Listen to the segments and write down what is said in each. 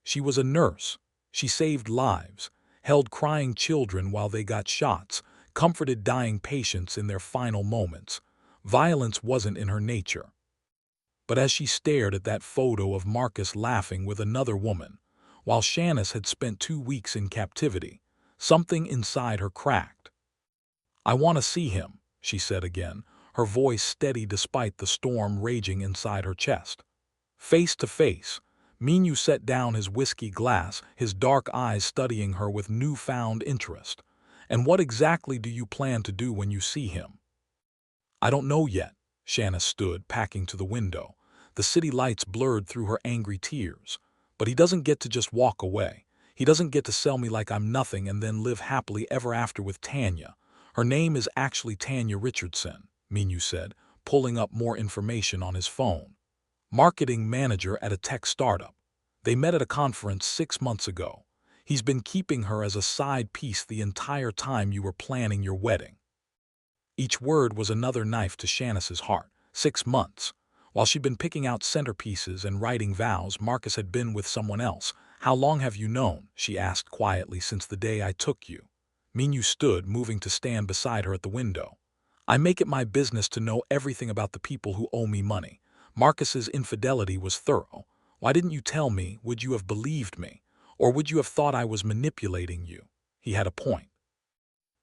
She was a nurse. She saved lives, held crying children while they got shots, comforted dying patients in their final moments. Violence wasn't in her nature. But as she stared at that photo of Marcus laughing with another woman, while Shanice had spent 2 weeks in captivity, something inside her cracked. "I want to see him," she said again, her voice steady despite the storm raging inside her chest. Face to face, Minho set down his whiskey glass, his dark eyes studying her with newfound interest. "And what exactly do you plan to do when you see him?" "I don't know yet." Shanice stood, packing to the window. The city lights blurred through her angry tears. "But he doesn't get to just walk away. He doesn't get to sell me like I'm nothing and then live happily ever after with Tanya. Her name is actually Tanya Richardson," Minho said, pulling up more information on his phone. "Marketing manager at a tech startup. They met at a conference 6 months ago. He's been keeping her as a side piece the entire time you were planning your wedding." Each word was another knife to Shanice's heart. 6 months. While she'd been picking out centerpieces and writing vows, Marcus had been with someone else. "How long have you known?" she asked quietly. "Since the day I took you." Minho stood, moving to stand beside her at the window. "I make it my business to know everything about the people who owe me money. Marcus's infidelity was thorough. Why didn't you tell me? Would you have believed me? Or would you have thought I was manipulating you?" He had a point.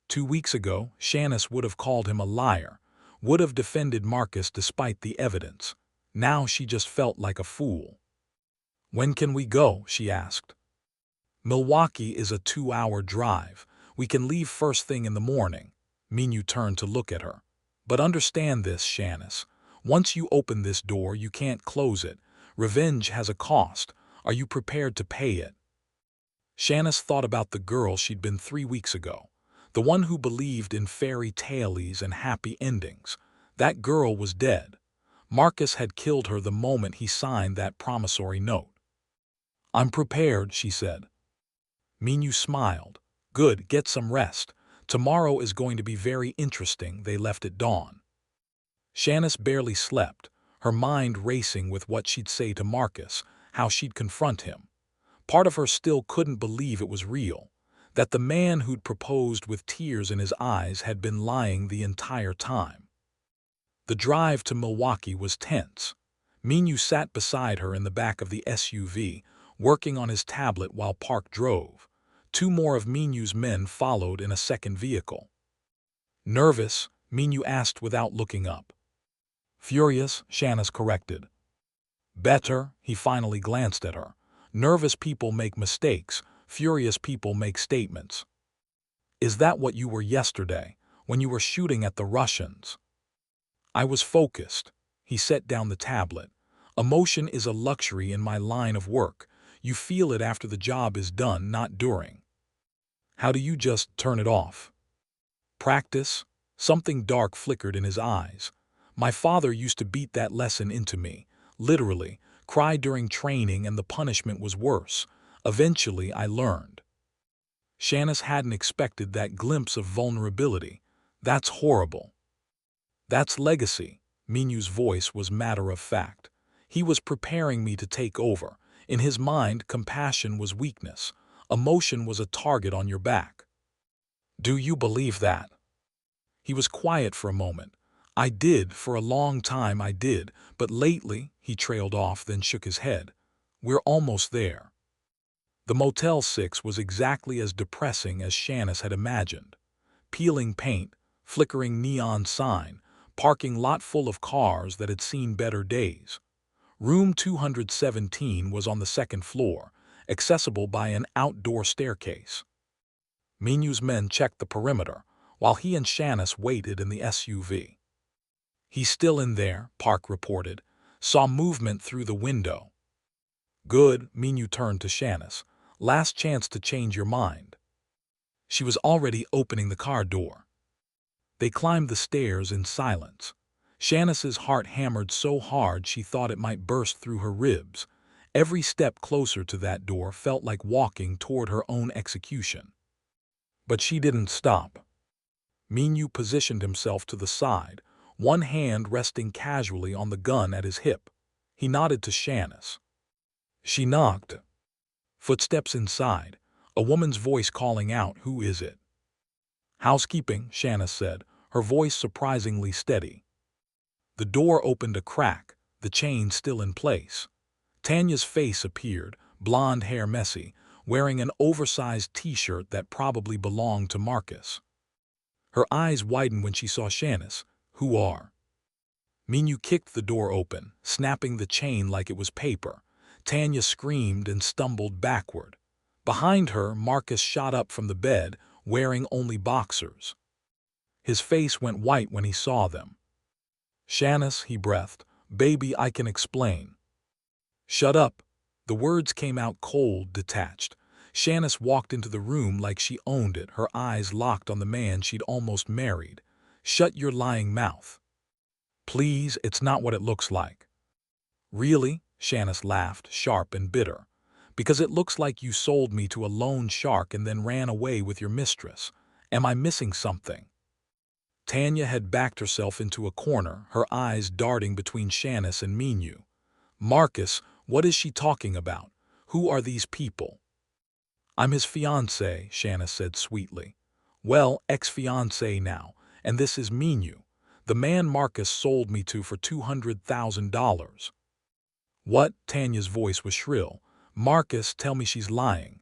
2 weeks ago, Shanice would have called him a liar, would have defended Marcus despite the evidence. Now she just felt like a fool. "When can we go?" she asked. "Milwaukee is a 2-hour drive. We can leave first thing in the morning." Minho turned to look at her. "But understand this, Shanice. Once you open this door, you can't close it. Revenge has a cost. Are you prepared to pay it?" Shanice thought about the girl she'd been 3 weeks ago. The one who believed in fairy tales and happy endings. That girl was dead. Marcus had killed her the moment he signed that promissory note. "I'm prepared," she said. Minho smiled. "Good, get some rest. Tomorrow is going to be very interesting." They left at dawn. Shanice barely slept, her mind racing with what she'd say to Marcus, how she'd confront him. Part of her still couldn't believe it was real, that the man who'd proposed with tears in his eyes had been lying the entire time. The drive to Milwaukee was tense. Minho sat beside her in the back of the SUV, working on his tablet while Park drove. 2 more of Minho's men followed in a second vehicle. "Nervous?" Minho asked without looking up. "Furious," Shanice corrected. "Better." He finally glanced at her. "Nervous people make mistakes. Furious people make statements." "Is that what you were yesterday, when you were shooting at the Russians?" "I was focused." He set down the tablet. "Emotion is a luxury in my line of work. You feel it after the job is done, not during." "How do you just turn it off?" "Practice." Something dark flickered in his eyes. "My father used to beat that lesson into me. Literally, cry during training and the punishment was worse. Eventually I learned." Shanice hadn't expected that glimpse of vulnerability. "That's horrible." "That's legacy." Minho's voice was matter of fact. "He was preparing me to take over. In his mind, compassion was weakness. Emotion was a target on your back." "Do you believe that?" He was quiet for a moment. "I did, for a long time I did, but lately," he trailed off, then shook his head. "We're almost there." The Motel 6 was exactly as depressing as Shanice had imagined. Peeling paint, flickering neon sign, parking lot full of cars that had seen better days. Room 217 was on the second floor, accessible by an outdoor staircase. Minho's men checked the perimeter, while he and Shanice waited in the SUV. "He's still in there," Park reported. "Saw movement through the window." "Good." Minho turned to Shanice. "Last chance to change your mind." She was already opening the car door. They climbed the stairs in silence. Shanice's heart hammered so hard she thought it might burst through her ribs. Every step closer to that door felt like walking toward her own execution. But she didn't stop. Minho positioned himself to the side, one hand resting casually on the gun at his hip. He nodded to Shanice. She knocked. Footsteps inside. A woman's voice calling out, "Who is it?" "Housekeeping," Shanice said, her voice surprisingly steady. The door opened a crack, the chain still in place. Tanya's face appeared, blonde hair messy, wearing an oversized t-shirt that probably belonged to Marcus. Her eyes widened when she saw Shanice. "Who are?" Minho kicked the door open, snapping the chain like it was paper. Tanya screamed and stumbled backward. Behind her, Marcus shot up from the bed, wearing only boxers. His face went white when he saw them. "Shanice," he breathed, "baby, I can explain." "Shut up." The words came out cold, detached. Shanice walked into the room like she owned it, her eyes locked on the man she'd almost married. "Shut your lying mouth." "Please, it's not what it looks like." "Really?" Shanice laughed, sharp and bitter. "Because it looks like you sold me to a loan shark and then ran away with your mistress. Am I missing something?" Tanya had backed herself into a corner, her eyes darting between Shanice and Minho. "Marcus, what is she talking about? Who are these people?" "I'm his fiancé," Shanice said sweetly. "Well, ex-fiancé now, and this is Minho, the man Marcus sold me to for $200,000. "What?" Tanya's voice was shrill. "Marcus, tell me she's lying."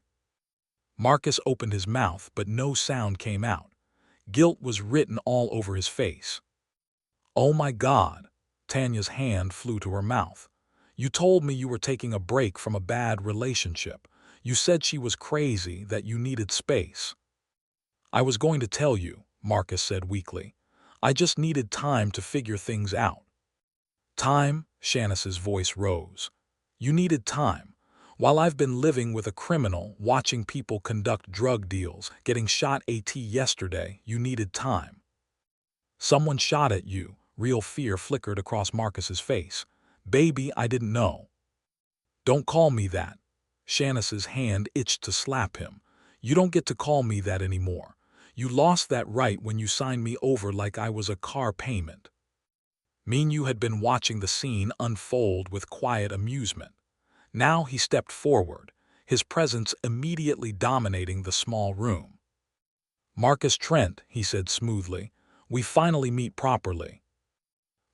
Marcus opened his mouth, but no sound came out. Guilt was written all over his face. "Oh my God!" Tanya's hand flew to her mouth. "You told me you were taking a break from a bad relationship. You said she was crazy, that you needed space." "I was going to tell you," Marcus said weakly. "I just needed time to figure things out." "Time?" Shanice's voice rose. "You needed time. While I've been living with a criminal, watching people conduct drug deals, getting shot at yesterday, you needed time." "Someone shot at you." Real fear flickered across Marcus's face. "Baby, I didn't know." "Don't call me that." Shanice's hand itched to slap him. "You don't get to call me that anymore. You lost that right when you signed me over like I was a car payment." Minho had been watching the scene unfold with quiet amusement. Now he stepped forward, his presence immediately dominating the small room. "Marcus Trent," he said smoothly, "we finally meet properly."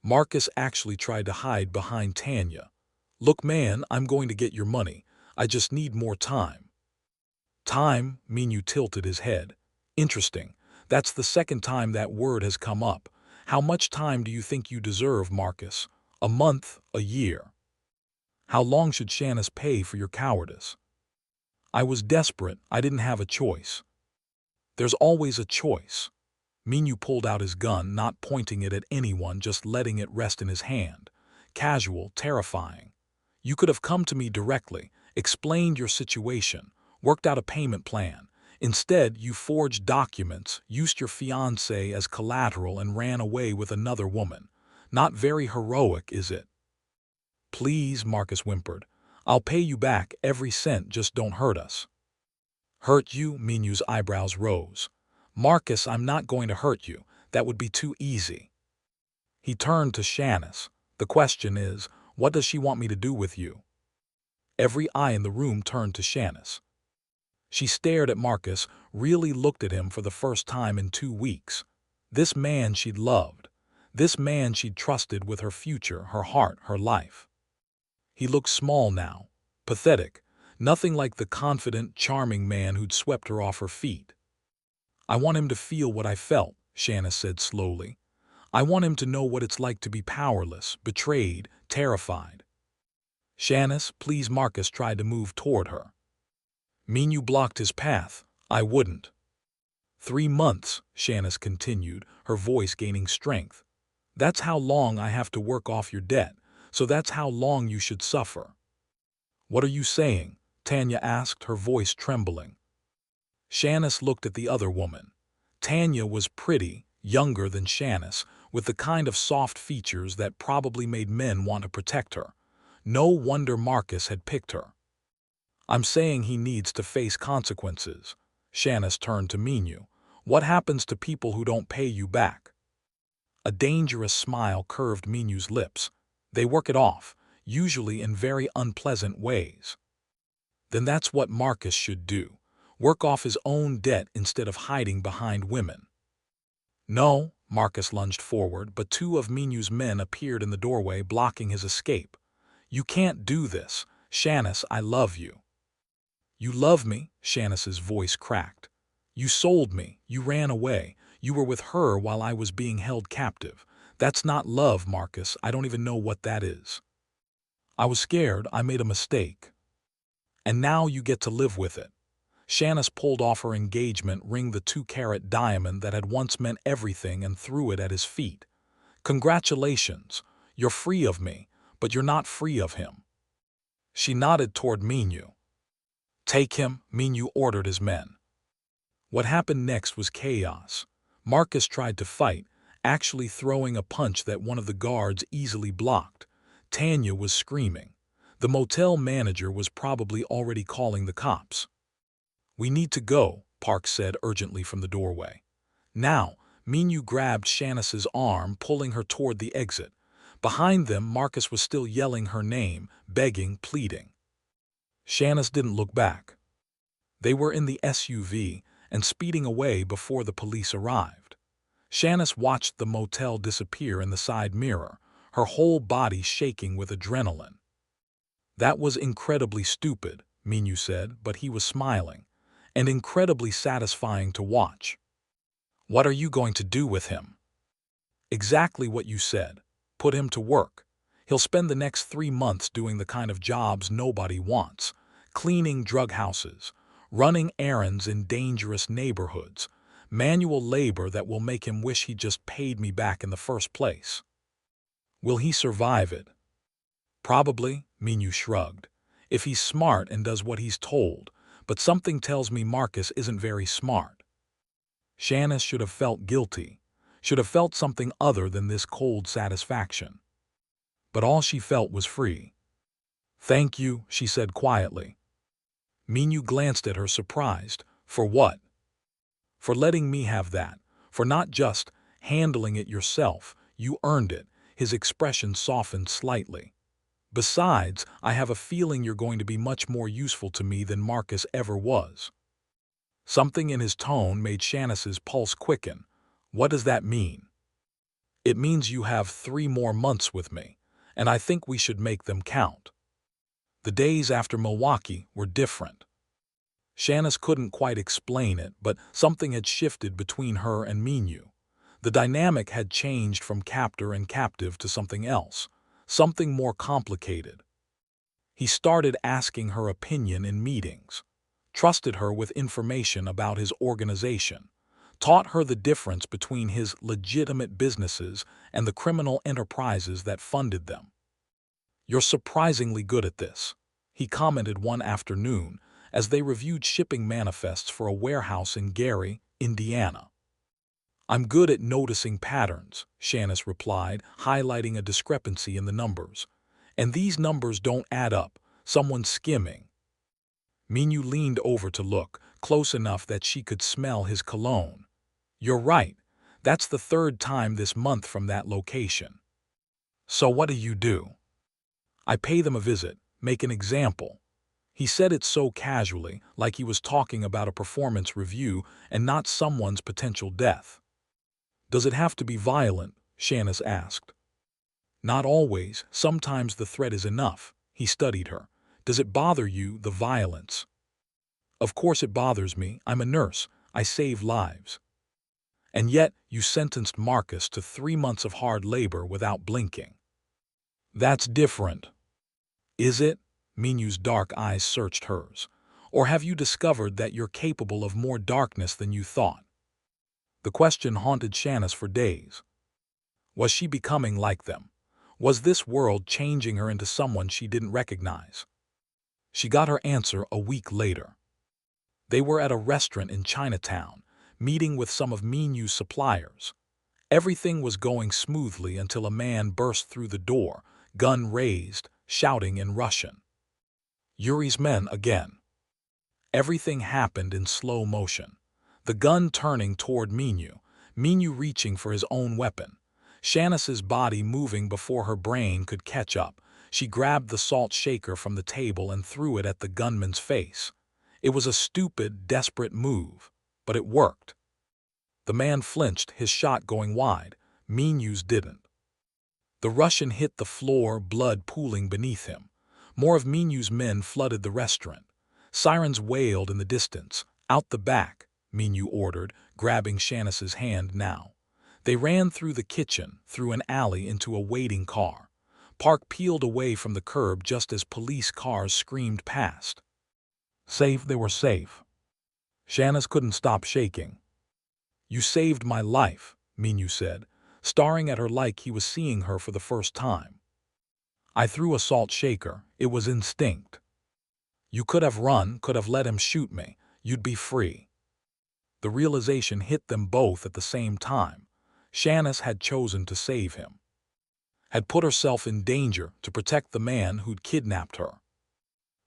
Marcus actually tried to hide behind Tanya. "Look, man, I'm going to get your money. I just need more time." "Time?" Minho tilted his head. "Interesting. That's the second time that word has come up. How much time do you think you deserve, Marcus? A month? A year? How long should Shanice pay for your cowardice?" "I was desperate. I didn't have a choice." "There's always a choice." Minho pulled out his gun, not pointing it at anyone, just letting it rest in his hand. Casual, terrifying. "You could have come to me directly, explained your situation, worked out a payment plan. Instead, you forged documents, used your fiancé as collateral, and ran away with another woman. Not very heroic, is it?" "Please," Marcus whimpered. "I'll pay you back every cent, just don't hurt us." "Hurt you?" Minho's eyebrows rose. "Marcus, I'm not going to hurt you. That would be too easy." He turned to Shanice. "The question is, what does she want me to do with you?" Every eye in the room turned to Shanice. She stared at Marcus, really looked at him for the first time in 2 weeks. This man she'd loved. This man she'd trusted with her future, her heart, her life. He looked small now, pathetic, nothing like the confident, charming man who'd swept her off her feet. "I want him to feel what I felt," Shanice said slowly. "I want him to know what it's like to be powerless, betrayed, terrified." "Shanice, please." Marcus tried to move toward her. Minho blocked his path. "I wouldn't." 3 months, Shanice continued, her voice gaining strength. "That's how long I have to work off your debt, so that's how long you should suffer." "What are you saying?" Tanya asked, her voice trembling. Shanice looked at the other woman. Tanya was pretty, younger than Shanice, with the kind of soft features that probably made men want to protect her. No wonder Marcus had picked her. "I'm saying he needs to face consequences." Shanice turned to Minho. "What happens to people who don't pay you back?" A dangerous smile curved Minho's lips. "They work it off, usually in very unpleasant ways." Then that's what Marcus should do. Work off his own debt instead of hiding behind women. No, Marcus lunged forward, but two of Minho's men appeared in the doorway, blocking his escape. You can't do this. Shanice, I love you. You love me? Shanice's voice cracked. You sold me. You ran away. You were with her while I was being held captive. That's not love, Marcus. I don't even know what that is. I was scared. I made a mistake. And now you get to live with it. Shanice pulled off her engagement ring, the 2-carat diamond that had once meant everything, and threw it at his feet. Congratulations. You're free of me, but you're not free of him. She nodded toward Minho. Take him, Minho ordered his men. What happened next was chaos. Marcus tried to fight, actually throwing a punch that one of the guards easily blocked. Tanya was screaming. The motel manager was probably already calling the cops. We need to go, Park said urgently from the doorway. Now, Minho grabbed Shanice's arm, pulling her toward the exit. Behind them, Marcus was still yelling her name, begging, pleading. Shanice didn't look back. They were in the SUV and speeding away before the police arrived. Shanice watched the motel disappear in the side mirror, her whole body shaking with adrenaline. That was incredibly stupid, Minho said, but he was smiling, and incredibly satisfying to watch. What are you going to do with him? Exactly what you said. Put him to work. He'll spend the next 3 months doing the kind of jobs nobody wants, cleaning drug houses, running errands in dangerous neighborhoods, manual labor that will make him wish he just paid me back in the first place. Will he survive it? Probably, Minho shrugged, if he's smart and does what he's told, but something tells me Marcus isn't very smart. Shanice should have felt guilty, should have felt something other than this cold satisfaction. But all she felt was free. Thank you, she said quietly. Minho glanced at her, surprised. For what? For letting me have that. For not just handling it yourself. You earned it. His expression softened slightly. Besides, I have a feeling you're going to be much more useful to me than Marcus ever was. Something in his tone made Shanice's pulse quicken. What does that mean? It means you have 3 more months with me, and I think we should make them count. The days after Milwaukee were different. Shanice couldn't quite explain it, but something had shifted between her and Minho. The dynamic had changed from captor and captive to something else, something more complicated. He started asking her opinion in meetings, trusted her with information about his organization, taught her the difference between his legitimate businesses and the criminal enterprises that funded them. You're surprisingly good at this, he commented one afternoon as they reviewed shipping manifests for a warehouse in Gary, Indiana. I'm good at noticing patterns, Shanice replied, highlighting a discrepancy in the numbers. And these numbers don't add up, someone's skimming. Minho leaned over to look, close enough that she could smell his cologne. You're right, that's the 3rd time this month from that location. So what do? I pay them a visit, make an example. He said it so casually, like he was talking about a performance review and not someone's potential death. Does it have to be violent? Shanice asked. Not always. Sometimes the threat is enough. He studied her. Does it bother you, the violence? Of course it bothers me. I'm a nurse. I save lives. And yet you sentenced Marcus to 3 months of hard labor without blinking. That's different. Is it? Minho's dark eyes searched hers. Or have you discovered that you're capable of more darkness than you thought? The question haunted Shanice for days. Was she becoming like them? Was this world changing her into someone she didn't recognize? She got her answer a week later. They were at a restaurant in Chinatown, meeting with some of Minho's suppliers. Everything was going smoothly until a man burst through the door, gun raised, shouting in Russian. Yuri's men again. Everything happened in slow motion. The gun turning toward Minho, Minho reaching for his own weapon, Shanice's body moving before her brain could catch up, She grabbed the salt shaker from the table and threw it at the gunman's face. It was a stupid, desperate move, but it worked. The man flinched, his shot going wide. Minho's didn't. The Russian hit the floor, blood pooling beneath him. More of Minho's men flooded the restaurant. Sirens wailed in the distance. "Out the back," Minho ordered, grabbing Shanice's hand now. They ran through the kitchen, through an alley into a waiting car. Park peeled away from the curb just as police cars screamed past. Safe, they were safe. Shanice couldn't stop shaking. "You saved my life," Minho said, staring at her like he was seeing her for the first time. "I threw a salt shaker. It was instinct. You could have run, could have let him shoot me. You'd be free." The realization hit them both at the same time. Shanice had chosen to save him. Had put herself in danger to protect the man who'd kidnapped her.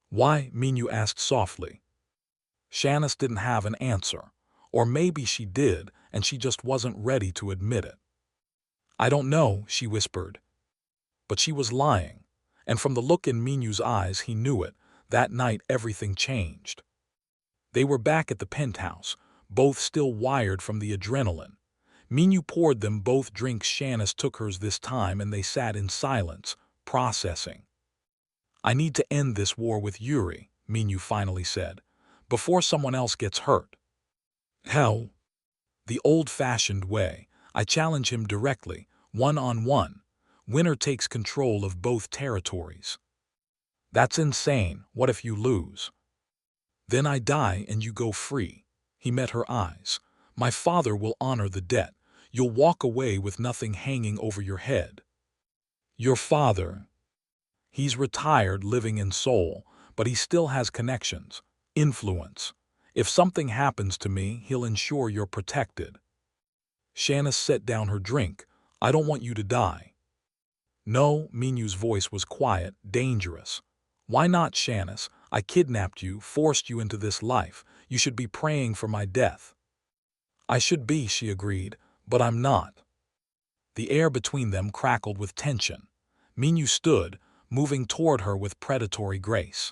"Why?" Minho asked softly. Shanice didn't have an answer. Or maybe she did, and she just wasn't ready to admit it. "I don't know," she whispered. But she was lying, and from the look in Minho's eyes he knew it. That night everything changed. They were back at the penthouse, both still wired from the adrenaline. Minho poured them both drinks. Shanice took hers this time, and they sat in silence, processing. "I need to end this war with Yuri," Minho finally said, "before someone else gets hurt." "How?" "The old-fashioned way. I challenge him directly, one-on-one. Winner takes control of both territories." "That's insane. What if you lose?" "Then I die and you go free." He met her eyes. "My father will honor the debt. You'll walk away with nothing hanging over your head." "Your father?" "He's retired, living in Seoul, but he still has connections, influence. If something happens to me, he'll ensure you're protected." Shanice set down her drink. "I don't want you to die." "No," Minho's voice was quiet, dangerous. "Why not, Shanice? I kidnapped you, forced you into this life. You should be praying for my death." "I should be," she agreed, "but I'm not." The air between them crackled with tension. Minho stood, moving toward her with predatory grace.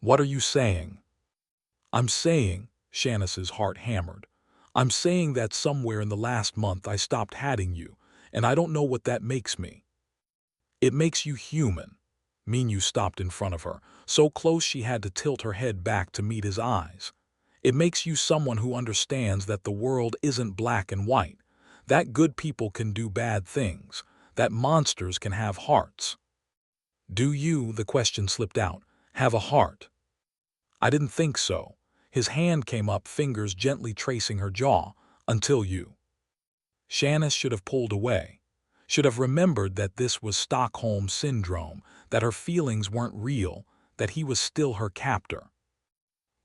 "What are you saying?" "I'm saying," Shanice's heart hammered, "I'm saying that somewhere in the last month I stopped hating you, and I don't know what that makes me." "It makes you human." Minho stopped in front of her, so close she had to tilt her head back to meet his eyes. "It makes you someone who understands that the world isn't black and white, that good people can do bad things, that monsters can have hearts." "Do you," the question slipped out, "have a heart?" "I didn't think so." His hand came up, fingers gently tracing her jaw. "Until you." Shanice should have pulled away. Should have remembered that this was Stockholm Syndrome, that her feelings weren't real, that he was still her captor.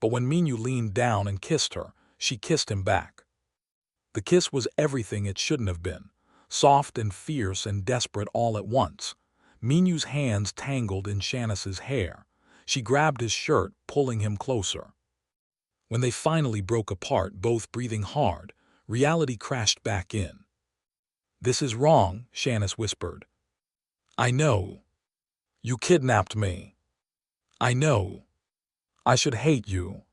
But when Minho leaned down and kissed her, she kissed him back. The kiss was everything it shouldn't have been, soft and fierce and desperate all at once. Minho's hands tangled in Shanice's hair. She grabbed his shirt, pulling him closer. When they finally broke apart, both breathing hard, reality crashed back in. "This is wrong," Shanice whispered. "I know. You kidnapped me. I know. I should hate you."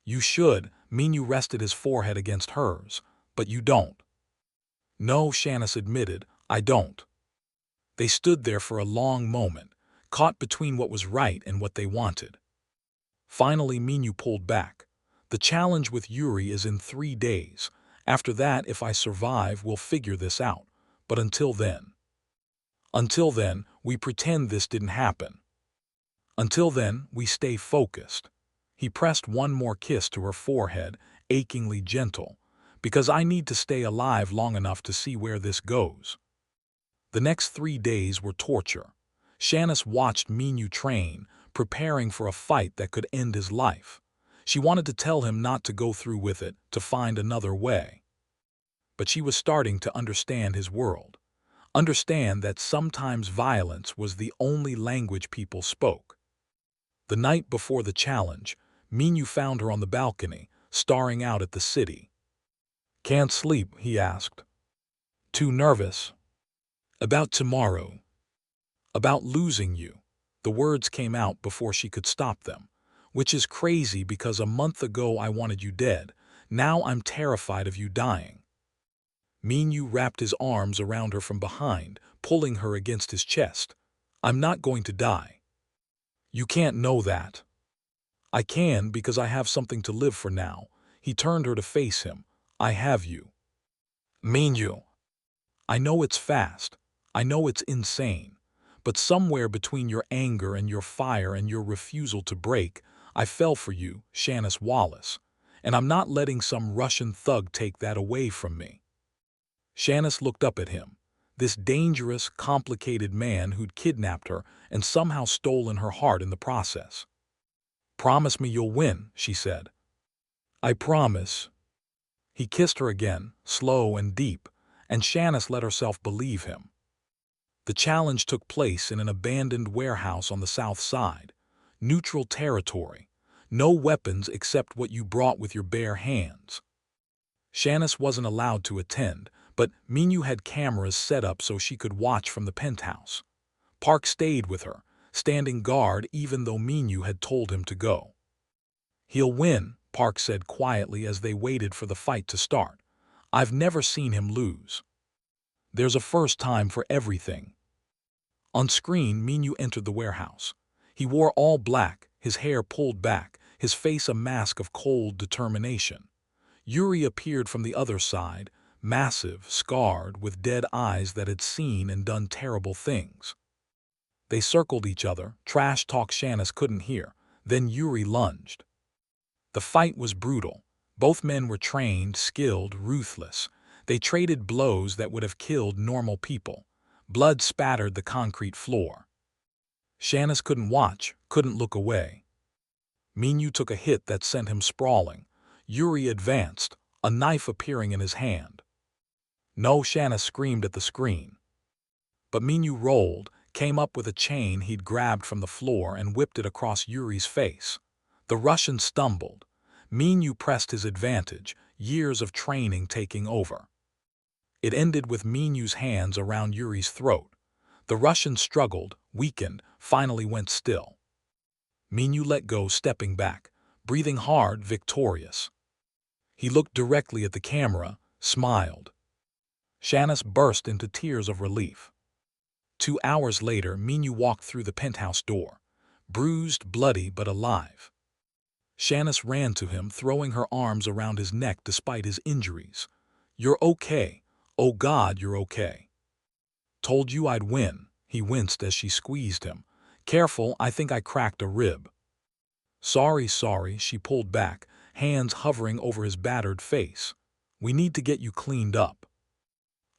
"You should." Minho rested his forehead against hers. "But you don't." "No," Shanice admitted, "I don't." They stood there for a long moment, caught between what was right and what they wanted. Finally, Minho pulled back. "The challenge with Yuri is in 3 days. After that, if I survive, we'll figure this out. But until then, we pretend this didn't happen. Until then, we stay focused." He pressed one more kiss to her forehead, achingly gentle. "Because I need to stay alive long enough to see where this goes." The next 3 days were torture. Shanice watched Minho train, preparing for a fight that could end his life. She wanted to tell him not to go through with it, to find another way. But she was starting to understand his world. Understand that sometimes violence was the only language people spoke. The night before the challenge, Minho found her on the balcony, staring out at the city. "Can't sleep?" he asked. "Too nervous." "About tomorrow." About losing you. The words came out before she could stop them. Which is crazy because a month ago I wanted you dead. Now I'm terrified of you dying. Minho wrapped his arms around her from behind, pulling her against his chest. I'm not going to die. You can't know that. I can because I have something to live for now. He turned her to face him. I have you. Minho. I know it's fast. I know it's insane. But somewhere between your anger and your fire and your refusal to break, I fell for you, Shanice Wallace. And I'm not letting some Russian thug take that away from me. Shanice looked up at him, this dangerous, complicated man who'd kidnapped her and somehow stolen her heart in the process. Promise me you'll win, she said. I promise. He kissed her again, slow and deep, and Shanice let herself believe him. The challenge took place in an abandoned warehouse on the south side. Neutral territory. No weapons except what you brought with your bare hands. Shanice wasn't allowed to attend, but Minho had cameras set up so she could watch from the penthouse. Park stayed with her, standing guard even though Minho had told him to go. He'll win, Park said quietly as they waited for the fight to start. I've never seen him lose. There's a first time for everything. On screen, Minho entered the warehouse. He wore all black, his hair pulled back, his face a mask of cold determination. Yuri appeared from the other side, massive, scarred, with dead eyes that had seen and done terrible things. They circled each other, trash talk Shanice couldn't hear. Then Yuri lunged. The fight was brutal. Both men were trained, skilled, ruthless. They traded blows that would have killed normal people. Blood spattered the concrete floor. Shanice couldn't watch, couldn't look away. Minho took a hit that sent him sprawling. Yuri advanced, a knife appearing in his hand. No, Shanice screamed at the screen. But Minho rolled, came up with a chain he'd grabbed from the floor and whipped it across Yuri's face. The Russian stumbled. Minho pressed his advantage, years of training taking over. It ended with Minho's hands around Yuri's throat. The Russian struggled, weakened, finally went still. Minho let go, stepping back, breathing hard, victorious. He looked directly at the camera, smiled. Shanice burst into tears of relief. 2 hours later, Minho walked through the penthouse door, bruised, bloody, but alive. Shanice ran to him, throwing her arms around his neck despite his injuries. You're okay. Oh God, you're okay. Told you I'd win. He winced as she squeezed him. Careful, I think I cracked a rib. Sorry, she pulled back, hands hovering over his battered face. We need to get you cleaned up.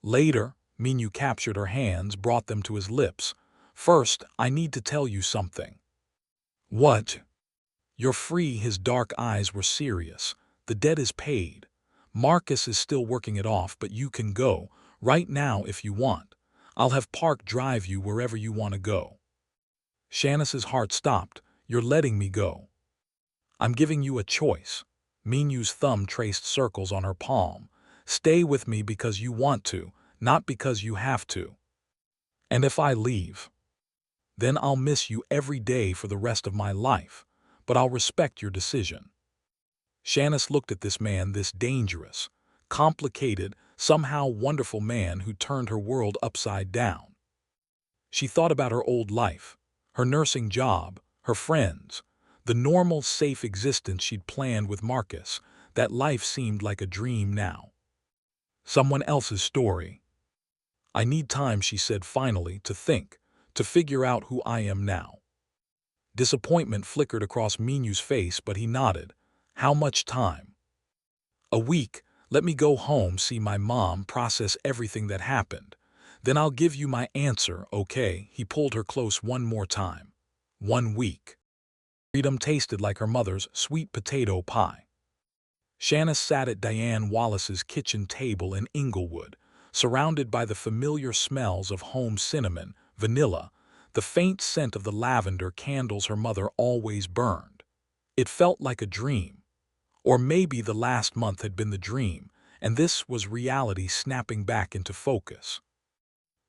Later, Minho captured her hands, brought them to his lips. First, I need to tell you something. What? You're free. His dark eyes were serious. The debt is paid. Marcus is still working it off, but you can go, right now if you want. I'll have Park drive you wherever you want to go. Shanice's heart stopped. You're letting me go. I'm giving you a choice. Minho's thumb traced circles on her palm. Stay with me because you want to, not because you have to. And if I leave, then I'll miss you every day for the rest of my life, but I'll respect your decision. Shanice looked at this man, this dangerous, complicated, somehow wonderful man who turned her world upside down. She thought about her old life, her nursing job, her friends, the normal, safe existence she'd planned with Marcus. That life seemed like a dream now. Someone else's story. I need time, she said finally, to think, to figure out who I am now. Disappointment flickered across Minho's face, but he nodded. How much time? A week. Let me go home, see my mom, process everything that happened. Then I'll give you my answer, okay? He pulled her close one more time. 1 week. Freedom tasted like her mother's sweet potato pie. Shanice sat at Diane Wallace's kitchen table in Inglewood, surrounded by the familiar smells of home cinnamon, vanilla, the faint scent of the lavender candles her mother always burned. It felt like a dream. Or maybe the last month had been the dream, and this was reality snapping back into focus.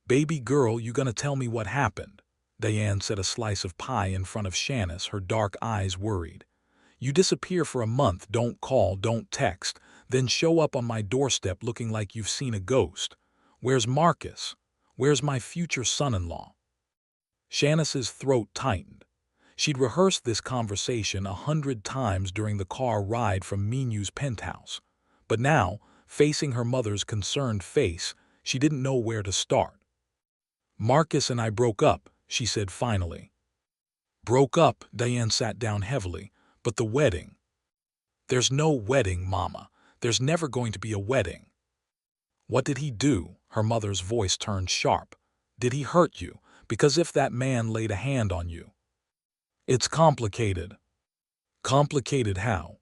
Baby girl, you gonna tell me what happened? Diane set a slice of pie in front of Shanice, her dark eyes worried. You disappear for a month, don't call, don't text, then show up on my doorstep looking like you've seen a ghost. Where's Marcus? Where's my future son-in-law? Shanice's throat tightened. She'd rehearsed this conversation 100 times during the car ride from Minho's penthouse. But now, facing her mother's concerned face, she didn't know where to start. Marcus and I broke up, she said finally. Broke up, Diane sat down heavily. But the wedding? There's no wedding, Mama. There's never going to be a wedding. What did he do? Her mother's voice turned sharp. Did he hurt you? Because if that man laid a hand on you. It's complicated. Complicated how?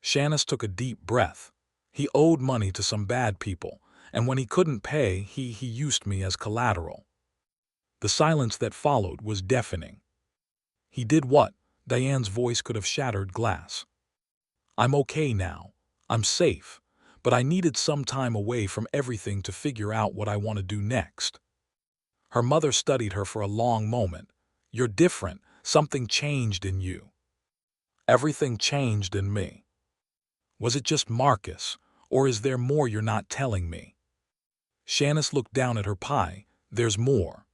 Shanice took a deep breath. He owed money to some bad people, and when he couldn't pay, he used me as collateral. The silence that followed was deafening. He did what? Diane's voice could have shattered glass. I'm okay now. I'm safe. But I needed some time away from everything to figure out what I want to do next. Her mother studied her for a long moment. You're different. Something changed in you. Everything changed in me. Was it just Marcus, or is there more you're not telling me? Shanice looked down at her pie. There's more.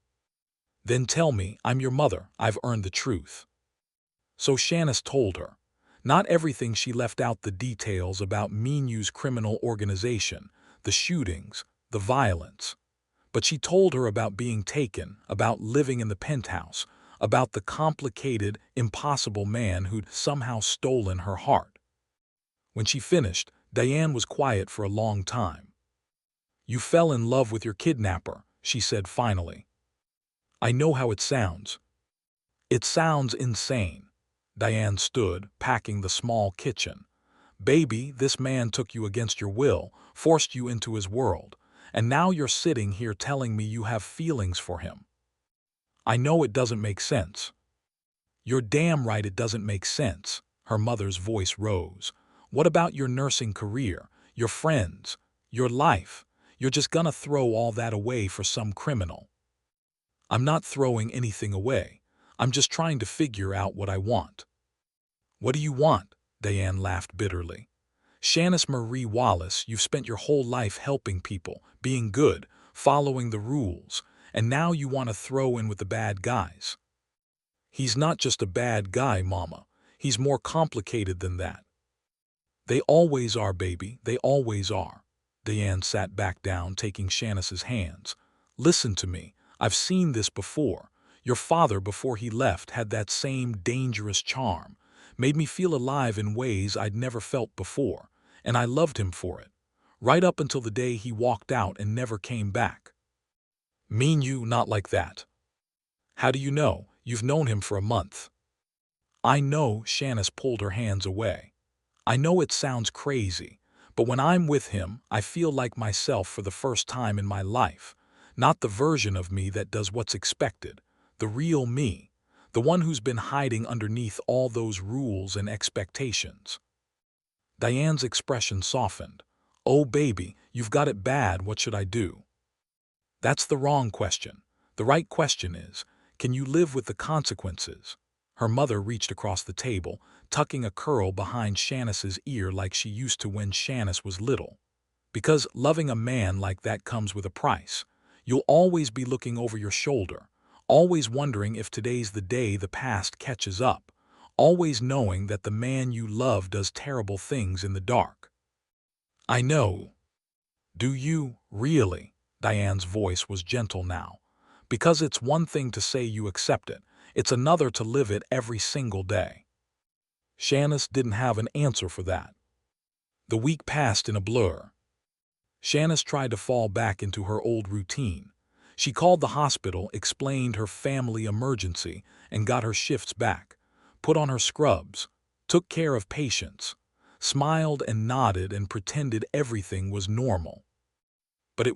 Then tell me, I'm your mother, I've earned the truth. So Shanice told her. Not everything. She left out the details about Minho's criminal organization, the shootings, the violence. But she told her about being taken, about living in the penthouse, about the complicated, impossible man who'd somehow stolen her heart. When she finished, Diane was quiet for a long time. You fell in love with your kidnapper, she said finally. I know how it sounds. It sounds insane. Diane stood, packing the small kitchen. Baby, this man took you against your will, forced you into his world, and now you're sitting here telling me you have feelings for him. I know it doesn't make sense. You're damn right it doesn't make sense. Her mother's voice rose. What about your nursing career, your friends, your life? You're just gonna throw all that away for some criminal. I'm not throwing anything away. I'm just trying to figure out what I want. What do you want? Diane laughed bitterly. Shanice Marie Wallace, you've spent your whole life helping people, being good, following the rules, and now you want to throw in with the bad guys. He's not just a bad guy, Mama. He's more complicated than that. They always are, baby. They always are. Diane sat back down, taking Shanice's hands. Listen to me. I've seen this before. Your father, before he left, had that same dangerous charm. Made me feel alive in ways I'd never felt before, and I loved him for it. Right up until the day he walked out and never came back. Minho, not like that. How do you know? You've known him for a month. I know, Shanice pulled her hands away. I know it sounds crazy, but when I'm with him, I feel like myself for the first time in my life. Not the version of me that does what's expected, the real me, the one who's been hiding underneath all those rules and expectations. Diane's expression softened. Oh, baby, you've got it bad. What should I do? That's the wrong question. The right question is, can you live with the consequences? Her mother reached across the table, tucking a curl behind Shanice's ear like she used to when Shanice was little. Because loving a man like that comes with a price. You'll always be looking over your shoulder, always wondering if today's the day the past catches up, always knowing that the man you love does terrible things in the dark. I know. Do you, really? Diane's voice was gentle now. Because it's one thing to say you accept it, it's another to live it every single day. Shanice didn't have an answer for that. The week passed in a blur. Shanice tried to fall back into her old routine. She called the hospital, explained her family emergency, and got her shifts back, put on her scrubs, took care of patients, smiled and nodded and pretended everything was normal. But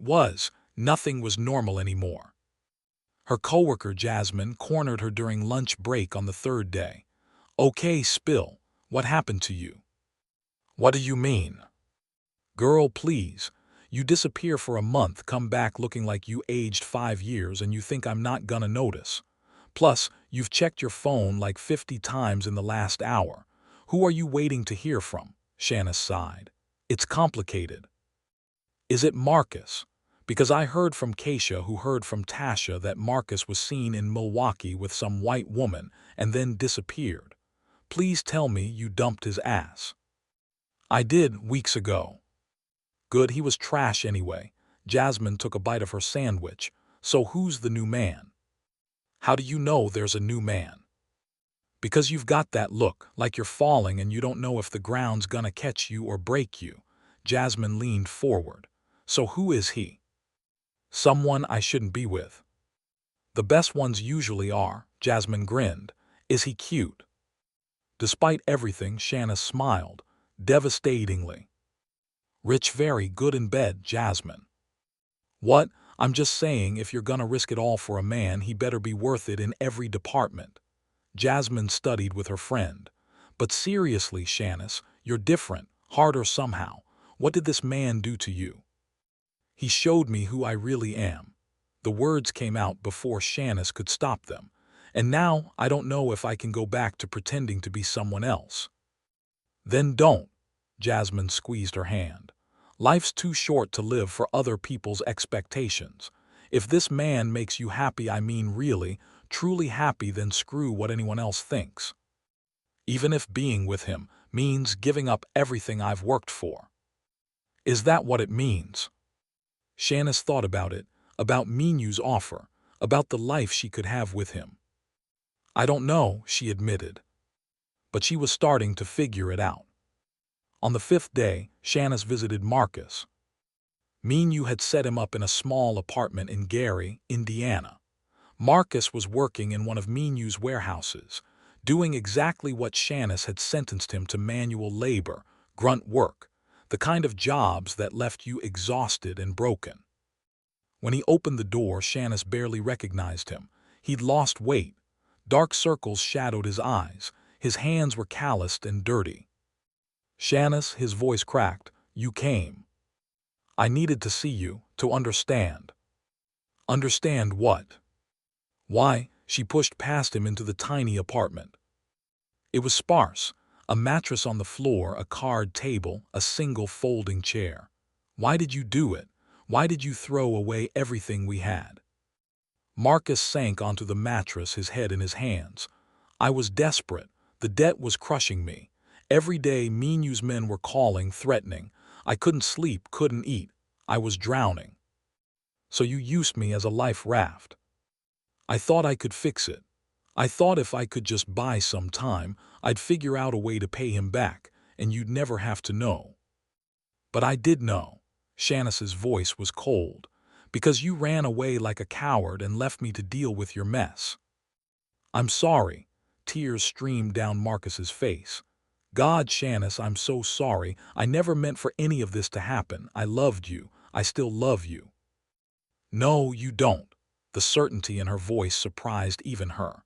nothing was normal anymore. Her coworker Jasmine cornered her during lunch break on the third day. Okay, spill. What happened to you? What do you mean? Girl, please. You disappear for a month, come back looking like you aged 5 years, and you think I'm not gonna notice. Plus, you've checked your phone like 50 times in the last hour. Who are you waiting to hear from? Shanice sighed. It's complicated. Is it Marcus? Because I heard from Keisha, who heard from Tasha, that Marcus was seen in Milwaukee with some white woman and then disappeared. Please tell me you dumped his ass. I did, weeks ago. Good, he was trash anyway. Jasmine took a bite of her sandwich. So who's the new man? How do you know there's a new man? Because you've got that look, like you're falling and you don't know if the ground's gonna catch you or break you. Jasmine leaned forward. So who is he? Someone I shouldn't be with. The best ones usually are, Jasmine grinned. Is he cute? Despite everything, Shanice smiled, devastatingly. Rich, very good in bed, Jasmine. What? I'm just saying, if you're gonna risk it all for a man, he better be worth it in every department. Jasmine studied with her friend. But seriously, Shanice, you're different, harder somehow. What did this man do to you? He showed me who I really am. The words came out before Shanice could stop them. And now I don't know if I can go back to pretending to be someone else. Then don't. Jasmine squeezed her hand. Life's too short to live for other people's expectations. If this man makes you happy, I mean really, truly happy, then screw what anyone else thinks. Even if being with him means giving up everything I've worked for. Is that what it means? Shanice thought about it, about Minho's offer, about the life she could have with him. I don't know, she admitted. But she was starting to figure it out. On the 5th day, Shanice visited Marcus. Minho had set him up in a small apartment in Gary, Indiana. Marcus was working in one of Minho's warehouses, doing exactly what Shanice had sentenced him to: manual labor, grunt work, the kind of jobs that left you exhausted and broken. When he opened the door, Shanice barely recognized him. He'd lost weight. Dark circles shadowed his eyes. His hands were calloused and dirty. Shanice, his voice cracked, you came. I needed to see you, to understand. Understand what? Why? She pushed past him into the tiny apartment. It was sparse. A mattress on the floor, a card table, a single folding chair. Why did you do it? Why did you throw away everything we had? Marcus sank onto the mattress, his head in his hands. I was desperate. The debt was crushing me. Every day Minho's men were calling, threatening. I couldn't sleep, couldn't eat. I was drowning. So you used me as a life raft. I thought I could fix it. I thought if I could just buy some time, I'd figure out a way to pay him back, and you'd never have to know. But I did know. Shanice's voice was cold. Because you ran away like a coward and left me to deal with your mess. I'm sorry. Tears streamed down Marcus's face. God, Shanice, I'm so sorry. I never meant for any of this to happen. I loved you. I still love you. No, you don't. The certainty in her voice surprised even her.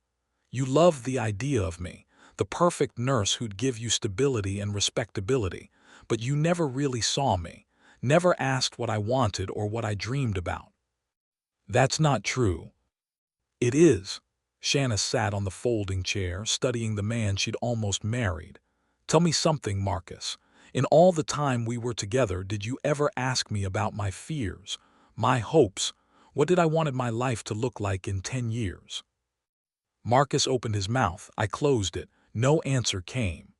You loved the idea of me, the perfect nurse who'd give you stability and respectability, but you never really saw me, never asked what I wanted or what I dreamed about. That's not true. It is. Shanice sat on the folding chair, studying the man she'd almost married. Tell me something, Marcus. In all the time we were together, did you ever ask me about my fears, my hopes? What did I wanted my life to look like in 10 years? Marcus opened his mouth. I closed it. No answer came.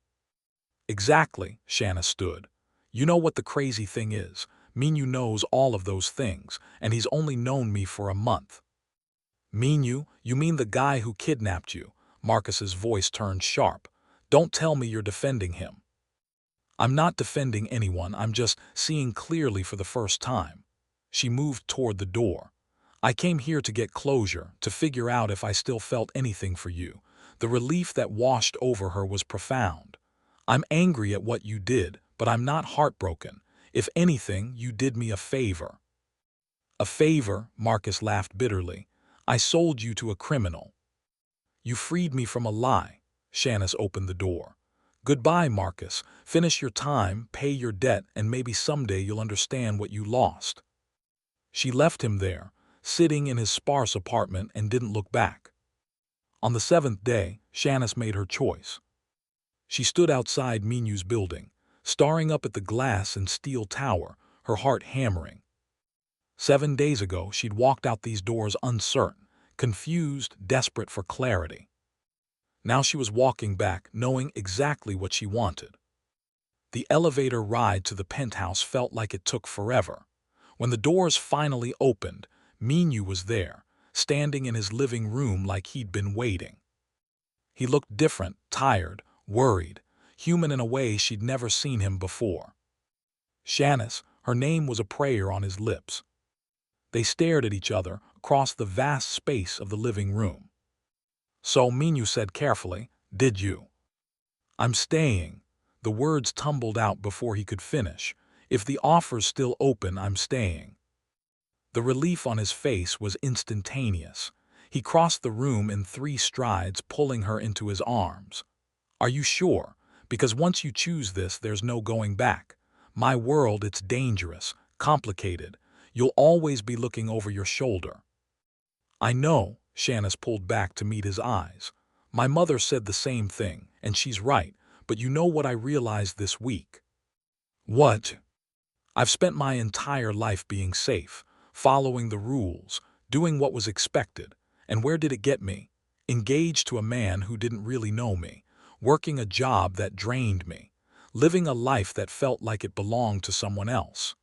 Exactly, Shanice stood. You know what the crazy thing is? Minho knows all of those things, and he's only known me for a month. Minho? You mean the guy who kidnapped you? Marcus's voice turned sharp. Don't tell me you're defending him. I'm not defending anyone, I'm just seeing clearly for the first time. She moved toward the door. I came here to get closure, to figure out if I still felt anything for you. The relief that washed over her was profound. I'm angry at what you did, but I'm not heartbroken. If anything, you did me a favor. A favor? Marcus laughed bitterly. I sold you to a criminal. You freed me from a lie. Shanice opened the door. Goodbye, Marcus. Finish your time, pay your debt, and maybe someday you'll understand what you lost. She left him there, sitting in his sparse apartment, and didn't look back. On the seventh day, Shanice made her choice. She stood outside Minho's building, staring up at the glass and steel tower, her heart hammering. 7 days ago, she'd walked out these doors uncertain, confused, desperate for clarity. Now she was walking back, knowing exactly what she wanted. The elevator ride to the penthouse felt like it took forever. When the doors finally opened, Minho was there, standing in his living room like he'd been waiting. He looked different, tired, worried, human in a way she'd never seen him before. Shanice, her name was a prayer on his lips. They stared at each other across the vast space of the living room. So Minho said carefully, "Did you?" "I'm staying." The words tumbled out before he could finish. "If the offer's still open, I'm staying." The relief on his face was instantaneous. He crossed the room in 3 strides, pulling her into his arms. "Are you sure? Because once you choose this, there's no going back. My world, it's dangerous, complicated. You'll always be looking over your shoulder." "I know," Shanice pulled back to meet his eyes. "My mother said the same thing, and she's right, but you know what I realized this week?" "What?" "I've spent my entire life being safe, following the rules, doing what was expected. And where did it get me? Engaged to a man who didn't really know me, working a job that drained me, living a life that felt like it belonged to someone else.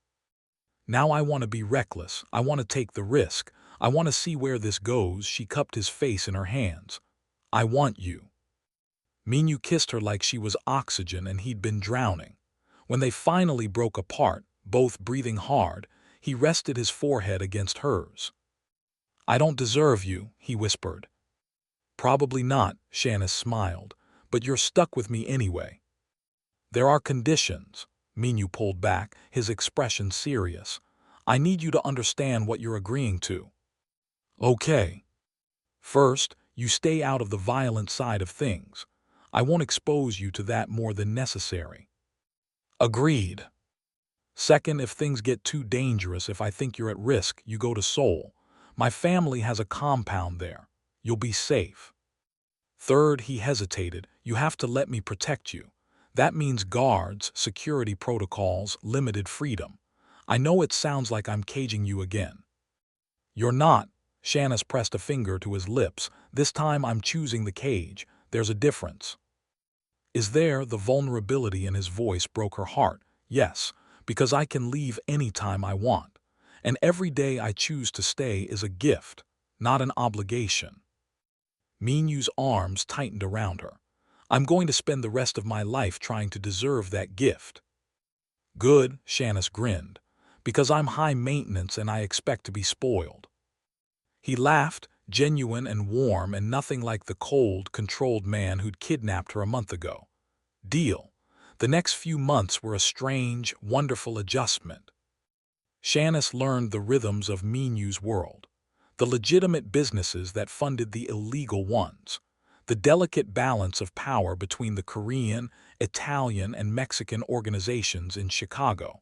Now I want to be reckless. I want to take the risk. I want to see where this goes." She cupped his face in her hands. "I want you." Minho kissed her like she was oxygen and he'd been drowning. When they finally broke apart, both breathing hard, he rested his forehead against hers. "I don't deserve you," he whispered. "Probably not," Shanice smiled, "but you're stuck with me anyway." "There are conditions." Minho pulled back, his expression serious. "I need you to understand what you're agreeing to." "Okay." "First, you stay out of the violent side of things. I won't expose you to that more than necessary." "Agreed." "Second, if things get too dangerous, if I think you're at risk, you go to Seoul. My family has a compound there. You'll be safe." "Third," he hesitated, "you have to let me protect you. That means guards, security protocols, limited freedom. I know it sounds like I'm caging you again." "You're not." Shanice pressed a finger to his lips. "This time I'm choosing the cage. There's a difference." "Is there?" The vulnerability in his voice broke her heart. "Yes, because I can leave any time I want. And every day I choose to stay is a gift, not an obligation." Minho's arms tightened around her. "I'm going to spend the rest of my life trying to deserve that gift." "Good," Shanice grinned, "because I'm high maintenance and I expect to be spoiled." He laughed, genuine and warm and nothing like the cold, controlled man who'd kidnapped her a month ago. "Deal." The next few months were a strange, wonderful adjustment. Shanice learned the rhythms of Minho's world, the legitimate businesses that funded the illegal ones, the delicate balance of power between the Korean, Italian, and Mexican organizations in Chicago,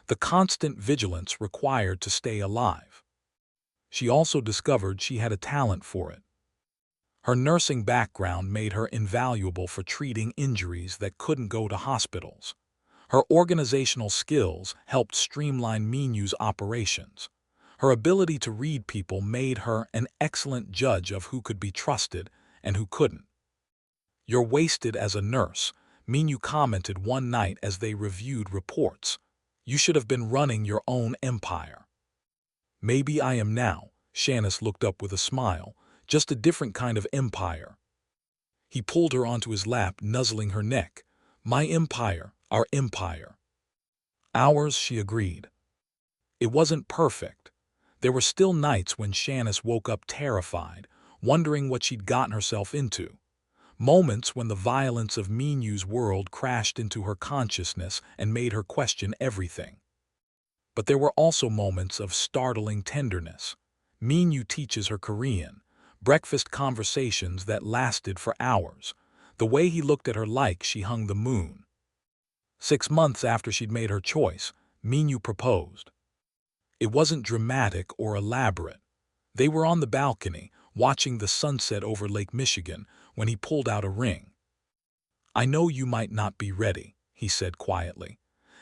the constant vigilance required to stay alive. She also discovered she had a talent for it. Her nursing background made her invaluable for treating injuries that couldn't go to hospitals. Her organizational skills helped streamline Minho's operations. Her ability to read people made her an excellent judge of who could be trusted and who couldn't. "You're wasted as a nurse," Minho commented one night as they reviewed reports. "You should have been running your own empire." "Maybe I am now," Shanice looked up with a smile, "just a different kind of empire." He pulled her onto his lap, nuzzling her neck. "My empire, our empire." "Ours," she agreed. It wasn't perfect. There were still nights when Shanice woke up terrified, wondering what she'd gotten herself into. Moments when the violence of Minho's world crashed into her consciousness and made her question everything. But there were also moments of startling tenderness. Minho teaches her Korean, breakfast conversations that lasted for hours, the way he looked at her like she hung the moon. 6 months after she'd made her choice, Minho proposed. It wasn't dramatic or elaborate. They were on the balcony, watching the sunset over Lake Michigan when he pulled out a ring. "I know you might not be ready," he said quietly,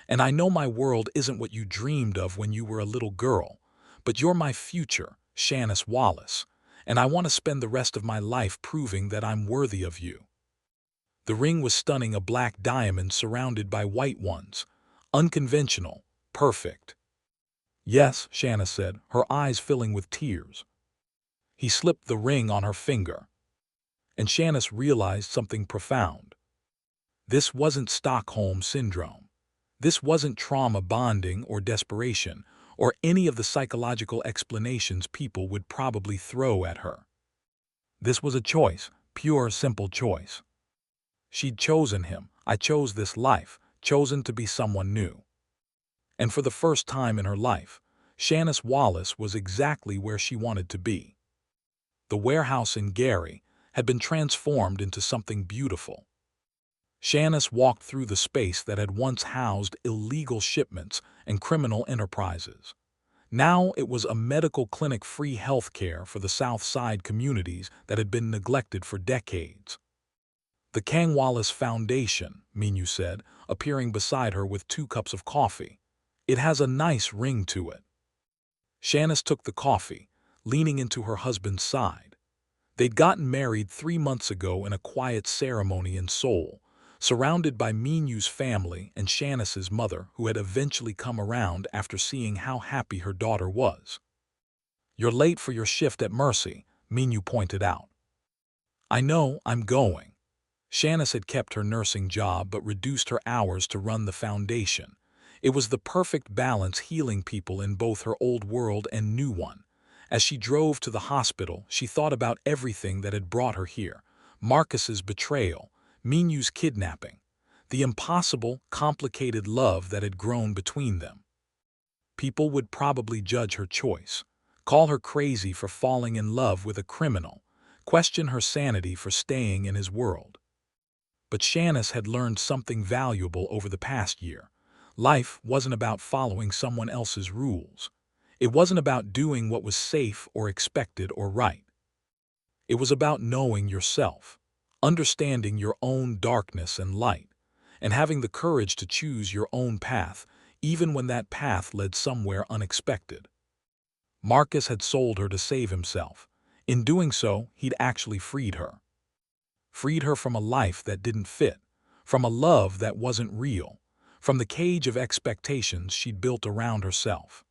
"and I know my world isn't what you dreamed of when you were a little girl, but you're my future, Shanice Wallace, and I want to spend the rest of my life proving that I'm worthy of you." The ring was stunning, a black diamond surrounded by white ones. Unconventional, perfect. "Yes," Shanice said, her eyes filling with tears. He slipped the ring on her finger, and Shanice realized something profound. This wasn't Stockholm Syndrome. This wasn't trauma bonding or desperation, or any of the psychological explanations people would probably throw at her. This was a choice, pure, simple choice. She'd chosen him. I chose this life, chosen to be someone new. And for the first time in her life, Shanice Wallace was exactly where she wanted to be. The warehouse in Gary had been transformed into something beautiful. Shanice walked through the space that had once housed illegal shipments and criminal enterprises. Now it was a medical clinic, free health care for the South Side communities that had been neglected for decades. "The Kang Wallace Foundation," Minho said, appearing beside her with 2 cups of coffee. "It has a nice ring to it." Shanice took the coffee, leaning into her husband's side. They'd gotten married 3 months ago in a quiet ceremony in Seoul, surrounded by Minho's family and Shanice's mother, who had eventually come around after seeing how happy her daughter was. "You're late for your shift at Mercy," Minho pointed out. "I know, I'm going." Shanice had kept her nursing job but reduced her hours to run the foundation. It was the perfect balance, healing people in both her old world and new one. As she drove to the hospital, she thought about everything that had brought her here. Marcus's betrayal, Minho's kidnapping, the impossible, complicated love that had grown between them. People would probably judge her choice, call her crazy for falling in love with a criminal, question her sanity for staying in his world. But Shanice had learned something valuable over the past year. Life wasn't about following someone else's rules. It wasn't about doing what was safe or expected or right. It was about knowing yourself, understanding your own darkness and light, and having the courage to choose your own path, even when that path led somewhere unexpected. Marcus had sold her to save himself. In doing so, he'd actually freed her. Freed her from a life that didn't fit, from a love that wasn't real, from the cage of expectations she'd built around herself.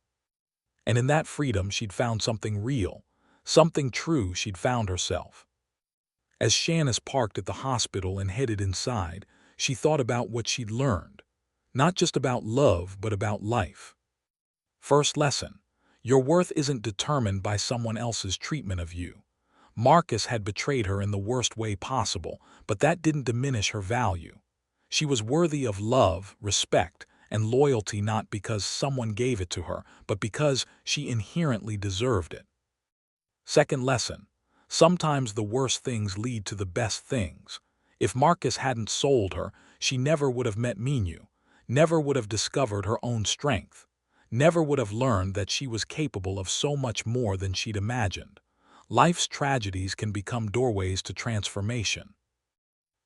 And in that freedom she'd found something real, something true. She'd found herself. As Shanice parked at the hospital and headed inside, she thought about what she'd learned, not just about love but about life. First lesson: your worth isn't determined by someone else's treatment of you. Marcus had betrayed her in the worst way possible, but that didn't diminish her value. She was worthy of love, respect, and loyalty, not because someone gave it to her, but because she inherently deserved it. Second lesson: sometimes the worst things lead to the best things. If Marcus hadn't sold her, she never would have met Minho, never would have discovered her own strength, never would have learned that she was capable of so much more than she'd imagined. Life's tragedies can become doorways to transformation.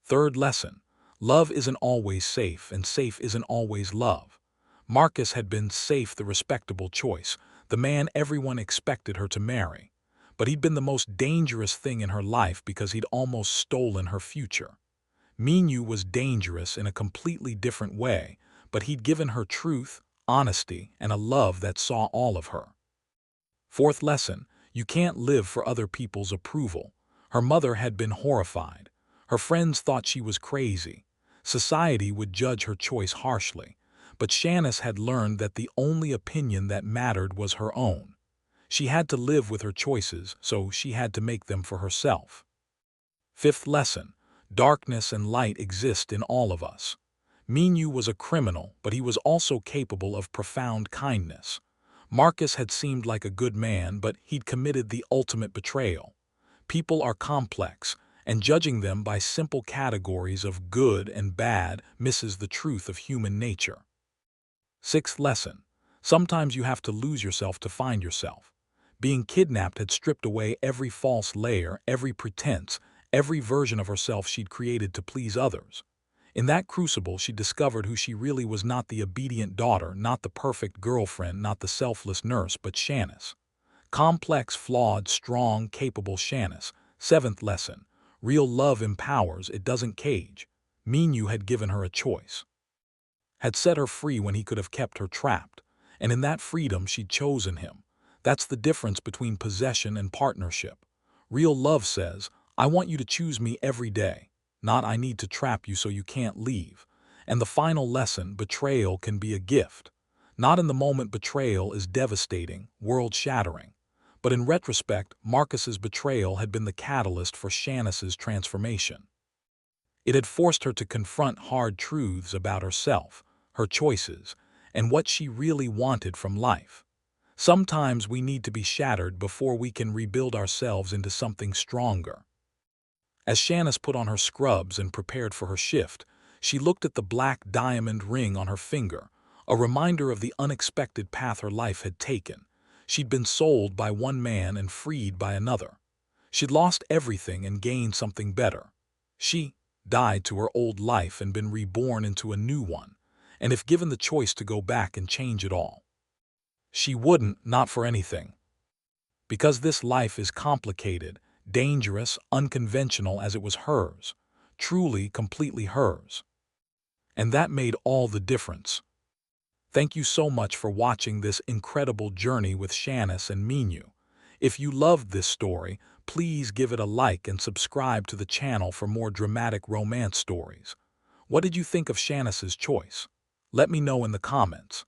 Third lesson: love isn't always safe, and safe isn't always love. Marcus had been safe, the respectable choice, the man everyone expected her to marry. But he'd been the most dangerous thing in her life because he'd almost stolen her future. Minho was dangerous in a completely different way, but he'd given her truth, honesty, and a love that saw all of her. Fourth lesson: you can't live for other people's approval. Her mother had been horrified. Her friends thought she was crazy. Society would judge her choice harshly. But Shanice had learned that the only opinion that mattered was her own. She had to live with her choices, so she had to make them for herself. Fifth lesson: darkness and light exist in all of us. Minho was a criminal, but he was also capable of profound kindness. Marcus had seemed like a good man, but he'd committed the ultimate betrayal. People are complex, and judging them by simple categories of good and bad misses the truth of human nature. Sixth lesson: sometimes you have to lose yourself to find yourself. Being kidnapped had stripped away every false layer, every pretense, every version of herself she'd created to please others. In that crucible, she discovered who she really was: not the obedient daughter, not the perfect girlfriend, not the selfless nurse, but Shanice. Complex, flawed, strong, capable Shanice. Seventh lesson. Real love empowers, it doesn't cage. Minho had given her a choice. Had set her free when he could have kept her trapped. And in that freedom, she'd chosen him. That's the difference between possession and partnership. Real love says, I want you to choose me every day. Not, I need to trap you so you can't leave. And the final lesson, betrayal can be a gift. Not in the moment, betrayal is devastating, world-shattering. But in retrospect, Marcus's betrayal had been the catalyst for Shanice's transformation. It had forced her to confront hard truths about herself, her choices, and what she really wanted from life. Sometimes we need to be shattered before we can rebuild ourselves into something stronger. As Shanice put on her scrubs and prepared for her shift, she looked at the black diamond ring on her finger, a reminder of the unexpected path her life had taken. She'd been sold by one man and freed by another. She'd lost everything and gained something better. She died to her old life and been reborn into a new one. And if given the choice to go back and change it all, she wouldn't, not for anything. Because this life is complicated, dangerous, unconventional as it was hers, truly, completely hers. And that made all the difference. Thank you so much for watching this incredible journey with Shanice and Minho. If you loved this story, please give it a like and subscribe to the channel for more dramatic romance stories. What did you think of Shanice's choice? Let me know in the comments.